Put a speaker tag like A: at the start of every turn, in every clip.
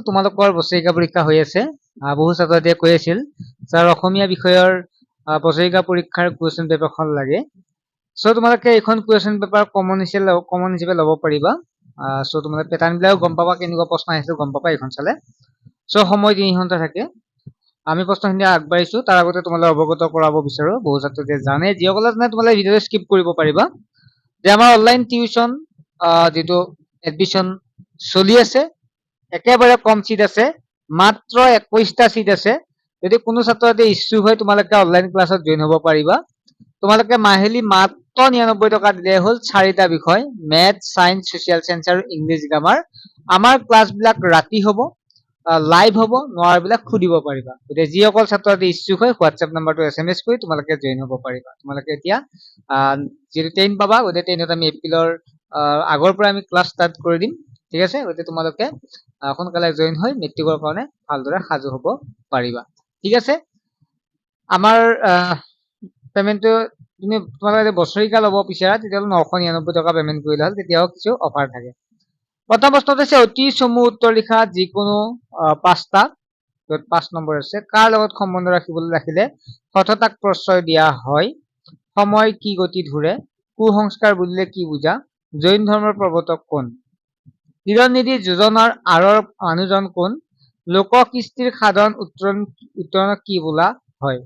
A: তোমালোকৰ বছৰেকীয়া পৰীক্ষা হৈ আছে। বহু ছাত্ৰ ছাত্ৰীয়ে কৈ আছিল যাৰ অসমীয়া বিষয়ৰ বছৰেকীয়া পৰীক্ষাৰ কুৱেশ্যন পেপাৰখন লাগে। চ' তোমালোকে এইখন কুৱেশ্যন পেপাৰ কমন হিচাপে ল'ব পাৰিবা। চ' তোমালোকে পেটাৰ্ণ বিলাকো গম পাবা, কেনেকুৱা প্ৰশ্ন আহিছে গম পাবা এইখন চালে। চ' সময় 3 ঘণ্টা থাকে। আমি প্ৰশ্নখিনি আগবাঢ়িছো, তাৰ আগতে তোমালোক অৱগত কৰাব বিচাৰো, বহু ছাত্ৰীয়ে জানে, যিসকলে জানে তোমালোকে ভিডিঅ'টো স্কিপ কৰিব পাৰিবা, যে আমাৰ অনলাইন টিউচন যিটো এডমিশ্যন চলি আছে, একেবাৰে কম চিট আছে, মাত্ৰ 21টা চিট আছে। যদি কোনো ছাত্ৰ ছাত্ৰী ইচ্ছুক হয় তোমালোকে অনলাইন ক্লাছত জইন হ'ব পাৰিবা। তোমালোকে মাহিলী মাত্ৰ 99 টকা দিলে হ'ল 4টা বিষয়, মেথ, সায়েন্স, ছচিয়েল সায়েন্স আৰু ইংলিছ গ্ৰামাৰ। আমাৰ ক্লাছবিলাক ৰাতি হ'ব, লাইভ হ'ব, নোৱাৰাবিলাক সুধিব পাৰিবা। গতিকে যিসকল ছাত্ৰ ছাত্ৰী ইচ্ছুক হয় হোৱাটছএপ নাম্বাৰটো SMS কৰি তোমালোকে জইন হ'ব পাৰিবা। তোমালোকে এতিয়া যিটো 10 পাবা, গতিকে 10ত আমি এপ্ৰিলৰ আগৰ পৰা আমি ক্লাছ ষ্টাৰ্ট কৰি দিম, ঠিক আছে। গতিকে তোমালোকে সোনকালে জইন হৈ মেট্ৰিকৰ কাৰণে ভালদৰে সাজু হ'ব পাৰিবা, ঠিক আছে। আমাৰ পেমেন্টটো তোমালোকে বছৰিকা ল'ব বিচাৰা তেতিয়াহ'লে 999 টকা পেমেন্ট কৰিলে হ'ল, তেতিয়াও কিছু অফাৰ থাকে। প্ৰথম প্ৰশ্নটো হৈছে অতি চমু উত্তৰ লিখা যিকোনো 5টা, য'ত 5 নম্বৰ আছে। কাৰ লগত সম্বন্ধ ৰাখিলে সততাক প্ৰশ্ৰয় দিয়া হয়? সময় কি গতি ধৰে? কুসংস্কাৰ বুলিলে কি বুজা? জৈন ধৰ্মৰ প্ৰৱৰ্তক কোন? কিৰণনিধি যোজনাৰ আঁৰৰ মানুহজন কোন? লোককৃষ্টিৰ সাধাৰণ উত্তৰণক কি বোলা হয়?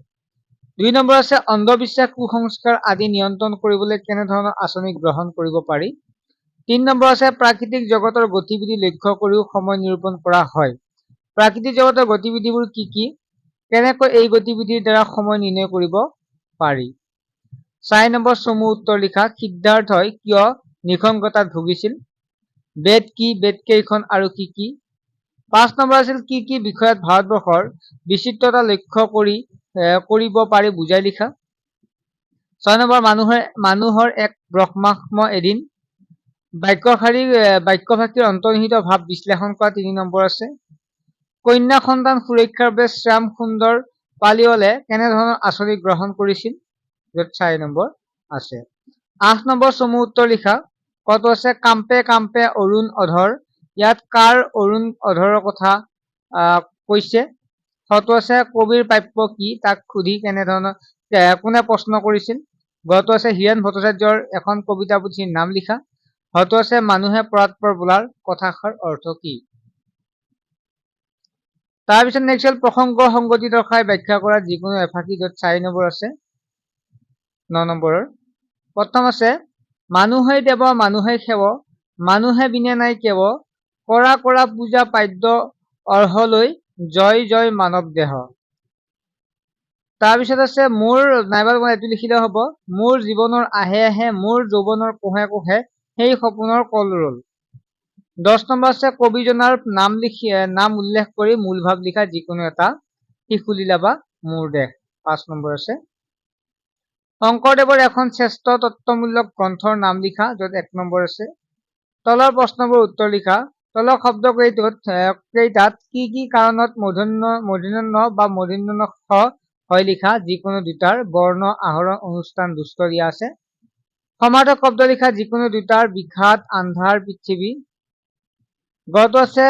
A: 2 নম্বৰ আছে অন্ধবিশ্বাস কুসংস্কাৰ আদি নিয়ন্ত্ৰণ কৰিবলৈ কেনেধৰণৰ আঁচনি গ্ৰহণ কৰিব পাৰি? 3 নম্বৰ আছে প্ৰাকৃতিক জগতৰ গতিবিধি লক্ষ্য কৰিও সময় নিৰূপণ কৰা হয়। প্ৰাকৃতিক জগতৰ গতিবিধিবোৰ কি কি? কেনেকৈ এই গতিবিধিৰ দ্বাৰা সময় নিৰ্ণয় কৰিব পাৰি? 4 নম্বৰ চমু উত্তৰ লিখা সিদ্ধাৰ্থই কিয় নিসংগতাত ভুগিছিল? বেদ কি, বেদ কেইখন আৰু কি কি? 5 নম্বৰ আছিল কি কি বিষয়ত ভাৰতবৰ্ষৰ বিচিত্ৰতা লক্ষ্য কৰিব পাৰি বুজাই লিখা। 6 নম্বৰ মানুহৰ এক ব্ৰহ্মাস্ম এদিন। বাক্যভাষীৰ অন্তৰ্নিহিত ভাৱ বিশ্লেষণ কৰা 3 নম্বৰ আছে। কন্যা সন্তান সুৰক্ষাৰ বাবে শ্যাম সুন্দৰ পালিৱালে কেনেধৰণৰ আঁচনি গ্ৰহণ কৰিছিল? য'ত 4 নম্বৰ আছে। 8 নম্বৰ চমু উত্তৰ লিখা কত আছে কাম্পে কাম্পে অৰুণ অধৰ। ইয়াত কাৰ অৰুণ অধৰৰ কথা কৈছে? হয়তো আছে কবিৰ প্ৰাপ্য কি, তাক সুধি কোনে প্ৰশ্ন কৰিছিল? গত আছে হীৰেণ ভট্টাচাৰ্যৰ এখন কবিতা পুথিৰ নাম লিখা। হয়তো আছে মানুহে পৰাৎপৰ বোলাৰ কথাষাৰ অৰ্থ কি? তাৰপিছত নেক্সট হ'ল প্ৰসংগ সংগতি দৰ্শাই ব্যাখ্যা কৰা যিকোনো এফাকি, য'ত 4 নম্বৰ আছে। 9 নম্বৰৰ প্ৰথম আছে মানুহে দেৱ মানুহে সেৱ, মানুহে বিনে নাই কেৱ, কৰা কৰা পূজা পাদ্য অৰ্হলৈ, জয় জয় মানৱ দেহ। তাৰপিছত আছে মোৰ নাইবা এইটো লিখিলে হ'ব, মোৰ জীৱনৰ আহে আহে, মোৰ যৌৱনৰ কোহে কোহে, সেই সপোনৰ কল ৰল। 10 নম্বৰ আছে কবিজনাৰ নাম উল্লেখ কৰি মূল ভাৱ লিখা যিকোনো এটা, শিশুলীলা বা মোৰ দেশ। 5 নম্বৰ আছে শংকৰদেৱৰ এখন শ্ৰেষ্ঠ তত্ত্বমূলক গ্ৰন্থৰ নাম লিখা, য'ত 1 নম্বৰ আছে। তলৰ প্ৰশ্নবোৰ উত্তৰ লিখা। তলৰ শব্দ কেইটাত কি কি কাৰণত মূৰ্ধন্য বা মূৰ্ধন্য ষ হয় লিখা যিকোনো দুটাৰ বৰ্ণ আহৰণ অনুষ্ঠান দুষ্ট দিয়া আছে। সমাৰ্থক শব্দ লিখা যিকোনো দুটাৰ বিঘাত আন্ধাৰ পৃথিৱী। গত আছে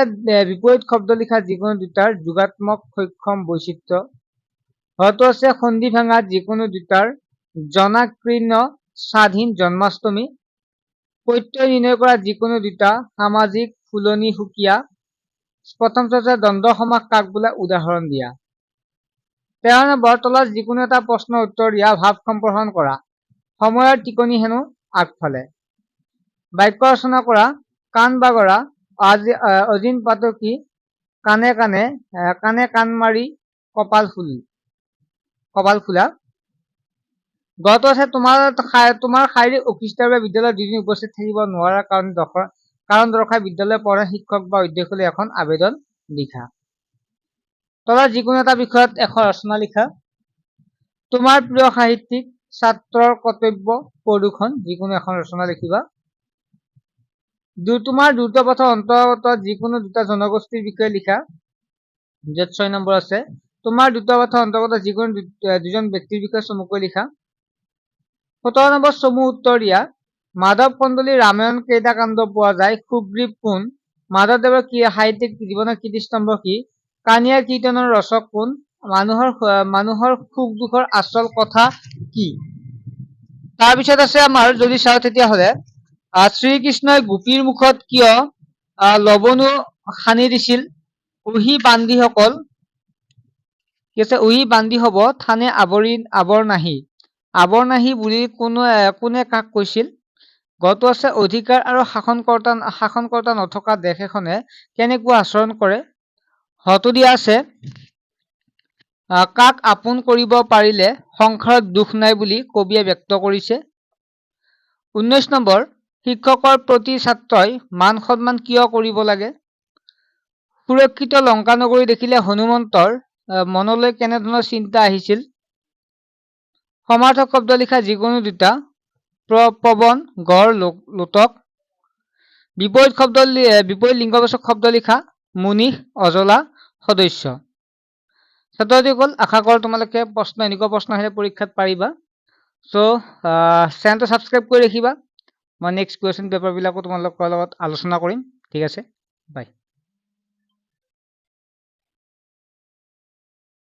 A: বিপৰীত শব্দ লিখা যিকোনো দুটাৰ যোগাত্মক সক্ষম বৈচিত্ৰ্য। হয়তো আছে সন্ধি ভাঙা যিকোনো দুটাৰ জনাকীৰ্ণ স্বাধীন জন্মাষ্টমী। প্ৰত্যয় নিৰ্ণয় কৰা যিকোনো দুটা সামাজিক ফুলনি সুকীয়া। প্ৰথমটো আছে দ্বন্দ্ব সমাস কাক বোলে উদাহৰণ দিয়া। 13 নম্বৰ তলত যিকোনো এটা প্ৰশ্নৰ উত্তৰ দিয়া, ভাৱ সম্প্ৰসাৰণ কৰা। সময়ৰ টিকনি হেনো আগফালে। বাক্য ৰচনা কৰা। কাণ বাগৰা অজিন পাতকী কাণে কাণে কাণ মাৰি কপাল ফুলা। গত আছে তোমাৰ শাৰীৰিক অসুস্থতাৰ বাবে বিদ্যালয়ত 2 দিন উপস্থিত থাকিব নোৱাৰা কাৰণ দৰ্শাই বিদ্যালয়ৰ প্ৰধান শিক্ষক বা অধ্যক্ষলৈ এখন আবেদন লিখা। তলত যিকোনো এটা বিষয়ত এখন ৰচনা লিখা। তোমাৰ প্ৰিয় সাহিত্যিক, ছাত্ৰৰ কৰ্তব্য, প্ৰদূষণ, যিকোনো এখন ৰচনা লিখিবা। তোমাৰ দ্ৰুত পথৰ অন্তৰ্গত যিকোনো দুটা জনগোষ্ঠীৰ বিষয়ে লিখা, য'ত 6 নম্বৰ আছে। তোমাৰ দ্ৰুত পথৰ অন্তৰ্গত যিকোনো দুজন ব্যক্তিৰ বিষয়ে চমুকৈ লিখা। 17 নম্বৰ চমু উত্তৰ দিয়া। মাধৱ কন্দলীৰ ৰামায়ণ কেইটা কাণ্ড পোৱা যায়? সুগ্ৰীৱ কোন? মাধৱদেৱৰ কি সাহিত্যিক জীৱনৰ কীৰ্তিস্তম্ভ কি? কানিয়াৰ কীৰ্তনৰ ৰচক কোন? মানুহৰ সুখ দুখৰ আচল কথা কি? তাৰপিছত আছে আমাৰ যদি চাওঁ তেতিয়াহ'লে শ্ৰীকৃষ্ণই গোপীৰ মুখত কিয় লৱণো সানি দিছিল? উহি বান্দিসকল কি আছে? উহি বান্দি হব থানে আবৰ নাহি বুলি কোনে কাক কৈছিল? গতো আছে অধিকাৰ আৰু শাসনকৰ্তা নথকা দেশ এখনে কেনেকুৱা আচৰণ কৰে? হতো দিয়া আছে কাক আপোন কৰিব পাৰিলে সংসাৰত দুখ নাই বুলি কবিয়ে ব্যক্ত কৰিছে। 19 নম্বৰ শিক্ষকৰ প্ৰতি ছাত্ৰই মান সন্মান কিয় কৰিব লাগে? সুৰক্ষিত লংকানগৰী দেখিলে হনুমন্তৰ মনলৈ কেনেধৰণৰ চিন্তা আহিছিল? সমাৰ্থক শব্দ লিখা যিকোনো দুটা প্ৰবন গড় লোটক। বিপৰীত লিংগবাচক শব্দ লিখা মুনিহ অজলা সদস্য। ছাত্ৰ-ছাত্ৰীসকল আশা কৰোঁ তোমালোকে এনেকুৱা প্ৰশ্ন আহিলে পৰীক্ষাত পাৰিবা। চ' চেনেলটো ছাবস্ক্ৰাইব কৰি ৰাখিবা। মই নেক্সট কুৱেশ্যন পেপাৰবিলাকো তোমালোকৰ লগত আলোচনা কৰিম। ঠিক আছে, বাই।